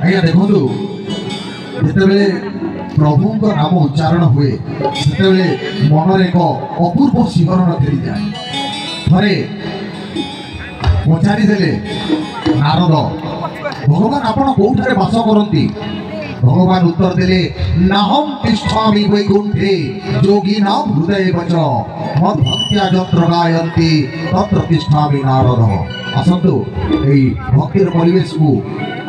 ଆଜ୍ଞା ଦେଖନ୍ତୁ ଯେତେବେଳେ ପ୍ରଭୁଙ୍କ ନାମ ଉଚ୍ଚାରଣ ହୁଏ ସେତେବେଳେ ମନରେ ଏକ ଅପୂର୍ବ ଶିହରଣ ଖେଳିଯାଏ। ଥରେ ପଚାରିଦେଲେ ନାରଦ, ଭଗବାନ ଆପଣ କୋଉଠାରେ ବାସ କରନ୍ତି? ଭଗବାନ ଉତ୍ତର ଦେଲେ, ନାହଂ ତିଷ୍ଠାମି ବୈକୁଣ୍ଠେ ଯୋଗୀନାଂ ହୃଦୟେ ବଚ ମଦ୍ ଭକ୍ତ୍ୟା ଯତ୍ର ଗାୟନ୍ତି ତତ୍ର ତିଷ୍ଠାମି ନାରଦ। ଆସନ୍ତୁ ଏହି ଭକ୍ତିର ପରିବେଶକୁ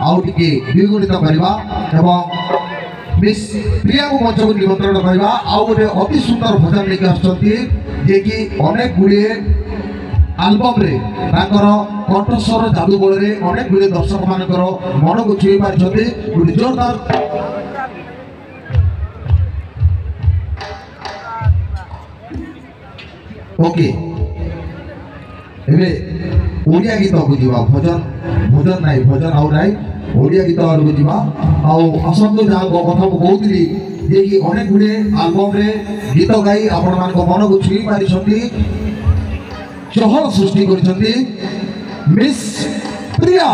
ଆଉ ଟିକେ ଦ୍ୱିଗୁଣିତ କରିବା ଏବଂ ମିସ୍ ପ୍ରିୟାଙ୍କୁ ମଞ୍ଚକୁ ନିମନ୍ତ୍ରଣ କରିବା। ଆଉ ଗୋଟେ ଅତି ସୁନ୍ଦର ଭଜନ ନେଇକି ଆସୁଛନ୍ତି ଯିଏକି ଅନେକ ଗୁଡ଼ିଏ ଆଲବମ୍ରେ ତାଙ୍କର କଣ୍ଠସ୍ୱର ଯାଦୁ ବଳରେ ଅନେକ ଗୁଡ଼ିଏ ଦର୍ଶକ ମାନଙ୍କର ମନକୁ ଛୁଇଁ ପାରିଛନ୍ତି। ଗୋଟେ ଜୋରଦାର ଓକେ। ଏବେ ଓଡ଼ିଆ ଗୀତକୁ ଯିବା, ଭଜନ ନାହିଁ, ଭଜନ ଆଉ ନାହିଁ, ଓଡ଼ିଆ ଗୀତ ଆଡ଼କୁ ଯିବା। ଆଉ ଆସନ୍ତୁ ଯାହା କଥା ମୁଁ କହୁଥିଲି ଯିଏକି ଅନେକ ଗୁଡ଼ିଏ ଆଲବମ୍ରେ ଗୀତ ଗାଇ ଆପଣମାନଙ୍କ ମନକୁ ଛୁଇଁ ପାରିଛନ୍ତି, ଚହଳ ସୃଷ୍ଟି କରିଛନ୍ତି miss Priya.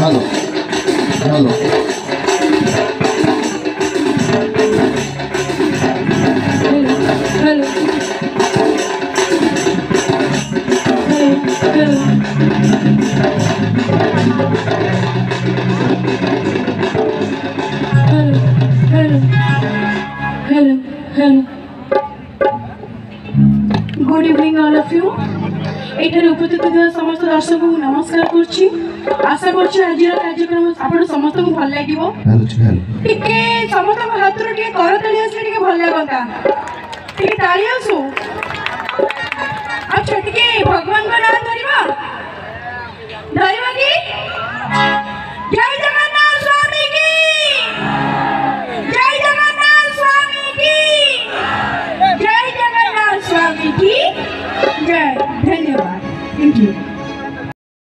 Hello hello good evening all of you. एठारे उपस्थित समस्त दर्शक को नमस्कार करछि। आशा करछि आज कार्यक्रम आपण समस्त को भल लागिवो। टिके समस्त को हाथ रो टिके करताली आसे टिके भल लागंता। टिके ताली आसु। अच्छा टिके भगवान को नाम धरिबा की जय जगन्नाथ स्वामी की, जय जगन्नाथ स्वामी की, जय जगन्नाथ स्वामी की जय। धन्यवाद, थैंक यू।